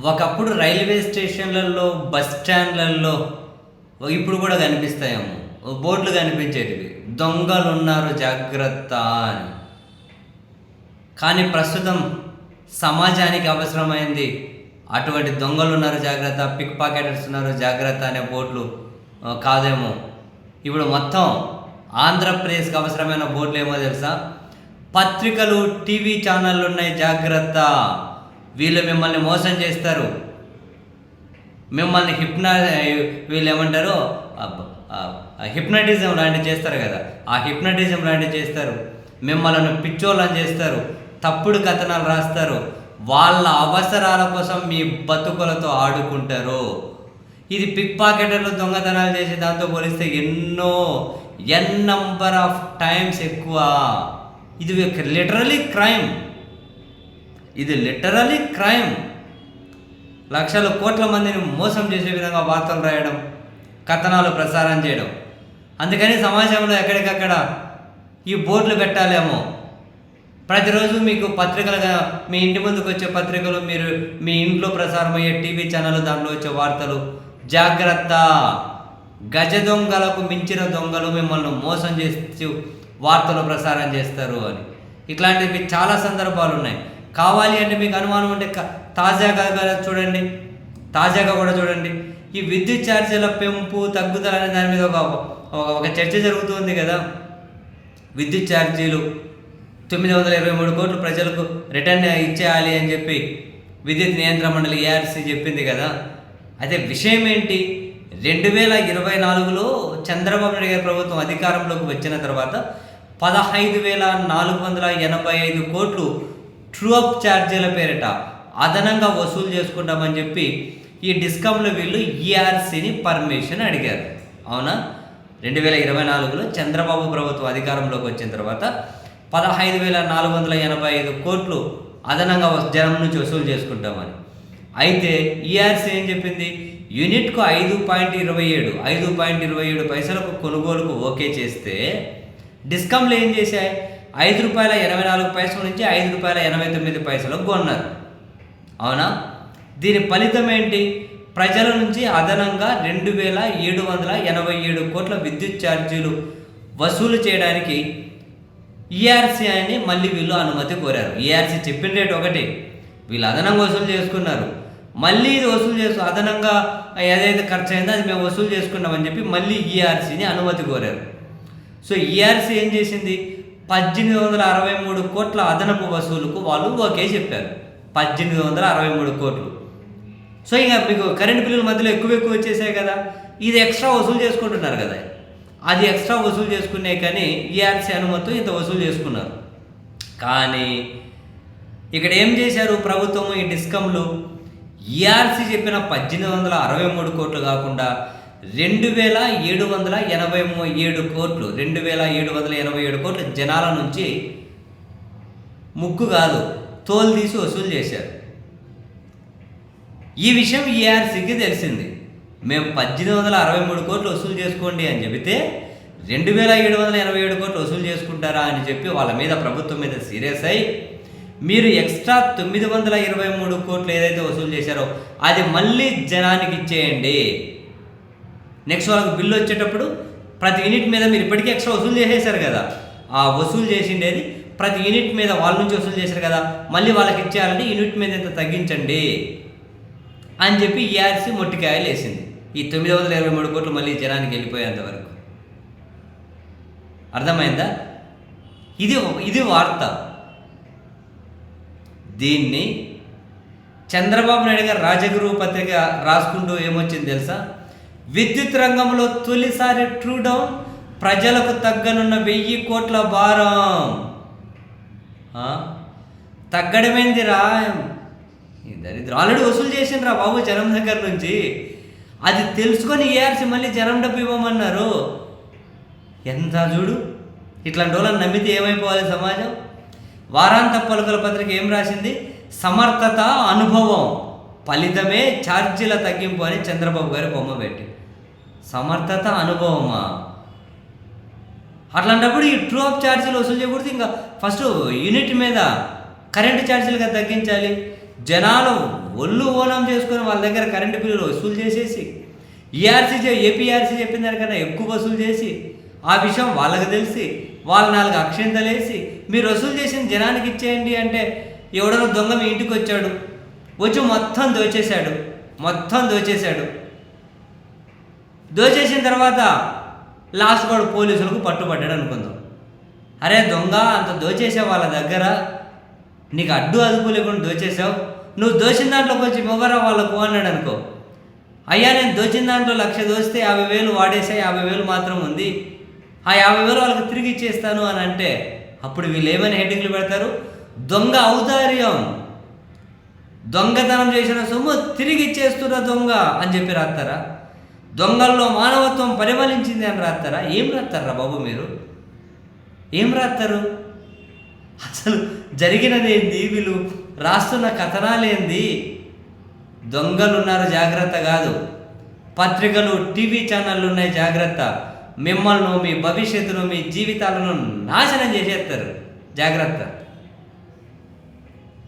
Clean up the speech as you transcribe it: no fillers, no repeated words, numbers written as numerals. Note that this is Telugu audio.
ఒకప్పుడు రైల్వే స్టేషన్లలో, బస్ స్టాండ్‌లలో ఇప్పుడు కూడా కనిపిస్తాయేమో బోర్డులు కనిపించేటివి. దొంగలున్నారు జాగ్రత్త అని. కానీ ప్రస్తుతం సమాజానికి అవసరమైంది అటువంటి దొంగలున్నారు జాగ్రత్త, పిక్ పాకెటర్స్ ఉన్నారు జాగ్రత్త అనే బోర్డులు కాదేమో. ఇప్పుడు మొత్తం ఆంధ్రప్రదేశ్‌కి అవసరమైన బోర్డులు ఏమో తెలుసా? పత్రికలు, టీవీ ఛానళ్ళు ఉన్నాయి జాగ్రత్త. వీళ్ళు మిమ్మల్ని మోసం చేస్తారు. మిమ్మల్ని వీళ్ళు ఏమంటారు, హిప్నటిజం లాంటివి చేస్తారు కదా, ఆ హిప్నటిజం లాంటివి చేస్తారు. మిమ్మల్ని పిచ్చోళ్ళని చేస్తారు, తప్పుడు కథనాలు రాస్తారు, వాళ్ళ అవసరాల కోసం మీ బతుకులతో ఆడుకుంటారు. ఇది పిక్ పాకెటర్లు దొంగతనాలు చేసి దాంతో పోలిస్తే ఎన్ నంబర్ ఆఫ్ టైమ్స్ ఎక్కువ. ఇది లిటరలీ క్రైమ్. ఇది లిటరలీ క్రైమ్. లక్షల కోట్ల మందిని మోసం చేసే విధంగా వార్తలు రాయడం, కథనాలు ప్రసారం చేయడం. అందుకని సమాజంలో ఎక్కడికక్కడ ఈ బోర్డులు పెట్టాలేమో. ప్రతిరోజు మీకు పత్రికలుగా మీ ఇంటి ముందుకు వచ్చే పత్రికలు, మీరు మీ ఇంట్లో ప్రసారం అయ్యే టీవీ ఛానల్, దాంట్లో వచ్చే వార్తలు జాగ్రత్త. గజ దొంగలకు మించిన దొంగలు మిమ్మల్ని మోసం చేసి వార్తలు ప్రసారం చేస్తారు అని. ఇట్లాంటివి చాలా సందర్భాలు ఉన్నాయి. కావాలి అంటే మీకు అనుమానం ఉంటే తాజాగా కూడా చూడండి. ఈ విద్యుత్ ఛార్జీల పెంపు తగ్గుదల అనే దాని మీద ఒక చర్చ జరుగుతుంది కదా. విద్యుత్ ఛార్జీలు 923 కోట్లు ప్రజలకు రిటర్న్ ఇచ్చేయాలి అని చెప్పి విద్యుత్ నియంత్రణ మండలి ఏఆర్సీ చెప్పింది కదా. అయితే విషయం ఏంటి, 2024లో చంద్రబాబు నాయుడు గారి ప్రభుత్వం అధికారంలోకి వచ్చిన తర్వాత 15,485 కోట్లు ట్రూఅప్ ఛార్జీల పేరిట అదనంగా వసూలు చేసుకుంటామని చెప్పి ఈ డిస్కమ్లో వీళ్ళు ఈఆర్సీని పర్మిషన్ అడిగారు. అవునా? 2024లో చంద్రబాబు ప్రభుత్వం అధికారంలోకి వచ్చిన తర్వాత 15,485 కోట్లు అదనంగా జనం నుంచి వసూలు చేసుకుంటామని. అయితే ఈఆర్సీ ఏం చెప్పింది, యూనిట్కు 5.27 పైసలకు కొనుగోలుకు ఓకే చేస్తే డిస్కమ్లు ఏం చేశాయి, ₹5.84 నుంచి ₹5.89 కొన్నారు. అవునా? దీని ఫలితం ఏంటి, ప్రజల నుంచి అదనంగా 2,787 కోట్ల విద్యుత్ ఛార్జీలు వసూలు చేయడానికి ఈఆర్సీ అని మళ్ళీ వీళ్ళు అనుమతి కోరారు. ఈఆర్సీ చెప్పిన రేటు ఒకటి, వీళ్ళు అదనంగా వసూలు చేసుకున్నారు. మళ్ళీ ఇది వసూలు అదనంగా ఏదైతే ఖర్చు అయిందో అది మేము వసూలు చేసుకున్నామని చెప్పి మళ్ళీ ఈఆర్సీని అనుమతి కోరారు. సో ఈఆర్సీ ఏం చేసింది, 1,863 కోట్ల అదనపు వసూలుకు వాళ్ళు ఓకే చెప్పారు. 1,863 కోట్లు. సో ఇంకా మీకు కరెంట్ బిల్లుల మధ్యలో ఎక్కువ వచ్చేసాయి కదా, ఇది ఎక్స్ట్రా వసూలు చేసుకుంటున్నారు కదా. అది ఎక్స్ట్రా వసూలు చేసుకునే కానీ ఈఆర్సీ అనుమతితో ఇంత వసూలు చేసుకున్నారు. కానీ ఇక్కడ ఏం చేశారు ప్రభుత్వం, ఈ డిస్కమ్లు ఈఆర్సీ చెప్పిన 1,863 కోట్లు కాకుండా 2,787 కోట్లు 2,787 కోట్లు జనాల నుంచి ముక్కు కాదు తోలు తీసి వసూలు చేశారు. ఈ విషయం ఈఆర్సీకి తెలిసింది. మేము 1,863 కోట్లు వసూలు చేసుకోండి అని చెబితే 2,787 కోట్లు వసూలు చేసుకుంటారా అని చెప్పి వాళ్ళ మీద, ప్రభుత్వం మీద సీరియస్ అయ్యి మీరు ఎక్స్ట్రా 923 కోట్లు ఏదైతే వసూలు చేశారో అది మళ్ళీ జనానికి ఇచ్చేయండి. నెక్స్ట్ వాళ్ళకి బిల్లు వచ్చేటప్పుడు ప్రతి యూనిట్ మీద మీరు ఇప్పటికీ ఎక్స్ట్రా వసూలు చేసేశారు కదా, ఆ వసూలు చేసిండేది ప్రతి యూనిట్ మీద వాళ్ళ నుంచి వసూలు చేశారు కదా, మళ్ళీ వాళ్ళకి ఇచ్చేయాలంటే యూనిట్ మీద ఇంత తగ్గించండి అని చెప్పి ఈఆర్సీ మొట్టికాయలు వేసింది. ఈ 923 కోట్లు మళ్ళీ జనానికి వెళ్ళిపోయేంత వరకు. అర్థమైందా? ఇది వార్త. దీన్ని చంద్రబాబు నాయుడు గారు రాజగురు పత్రిక రాసుకుంటూ ఏమొచ్చింది తెలుసా, విద్యుత్ రంగంలో తొలిసారి ట్రూ డౌన్, ప్రజలకు తగ్గనున్న 1,000 కోట్ల భారం. తగ్గడమేందిరా, దరిద్రం ఆల్రెడీ వసూలు చేసిండ్రా బాబు జనం దగ్గర నుంచి. అది తెలుసుకొని ఏఆర్సీ మళ్ళీ జనం డబ్బు ఇవ్వమన్నారు. ఎంత చూడు, ఇట్లాంటి వాళ్ళని నమ్మితే ఏమైపోవాలి సమాజం. వారాంత పలుకుల పత్రిక ఏం రాసింది, సమర్థత అనుభవం ఫలితమే ఛార్జీల తగ్గింపు అని చంద్రబాబు గారి బొమ్మ పెట్టి. సమర్థత అనుభవమా? అట్లాంటప్పుడు ఈ ట్రూ అప్ ఛార్జీలు వసూలు చేయకూడదు. ఇంకా ఫస్ట్ యూనిట్ మీద కరెంటు ఛార్జీలుగా తగ్గించాలి. జనాలు ఒళ్ళు ఓనం చేసుకొని వాళ్ళ దగ్గర కరెంటు బిల్లులు వసూలు చేసేసి ఏపీఆర్సీ చెప్పిన దానికన్నా ఎక్కువ వసూలు చేసి ఆ విషయం వాళ్ళకి తెలిసి వాళ్ళు 4 అక్షింతలు వేసి మీరు వసూలు చేసిన జనానికి ఇచ్చేయండి అంటే ఎవడో దొంగ మీ ఇంటికి వచ్చాడు, వచ్చి మొత్తం దోచేశాడు. దోచేసిన తర్వాత లాస్ట్ వాడు పోలీసులకు పట్టుబడ్డాడు అనుకుందాం. అరే దొంగ, అంత దోచేసావు వాళ్ళ దగ్గర, నీకు అడ్డు అదుపు లేకుండా దోచేసావు, నువ్వు దోచిన దాంట్లో కొంచెం ఇవ్వరా వాళ్ళకు అన్నాడు అనుకో. అయ్యా నేను దోచిన దాంట్లో 1,00,000 దోస్తే 50,000 వాడేసా, 50,000 మాత్రం ఉంది, ఆ 50,000 వాళ్ళకి తిరిగి ఇచ్చేస్తాను అని అంటే అప్పుడు వీళ్ళు ఏమైనా హెడ్డింగ్లు పెడతారు? దొంగ ఔదార్యం, దొంగతనం చేసిన సొమ్ము తిరిగి ఇచ్చేస్తున్న దొంగ అని చెప్పి రాస్తారా? దొంగల్లో మానవత్వం పరిమళించింది అని రాస్తారా? ఏం రాస్తారా బాబు మీరు? ఏం రాస్తారు? అసలు జరిగినదేంది? వీళ్ళు రాస్తున్న కథనాలేంది? దొంగలు ఉన్నారు జాగ్రత్త కాదు, పత్రికలు టీవీ ఛానళ్ళు ఉన్నాయి జాగ్రత్త, మిమ్మల్ని మీ భవిష్యత్తును మీ జీవితాలను నాశనం చేసేస్తారు జాగ్రత్త.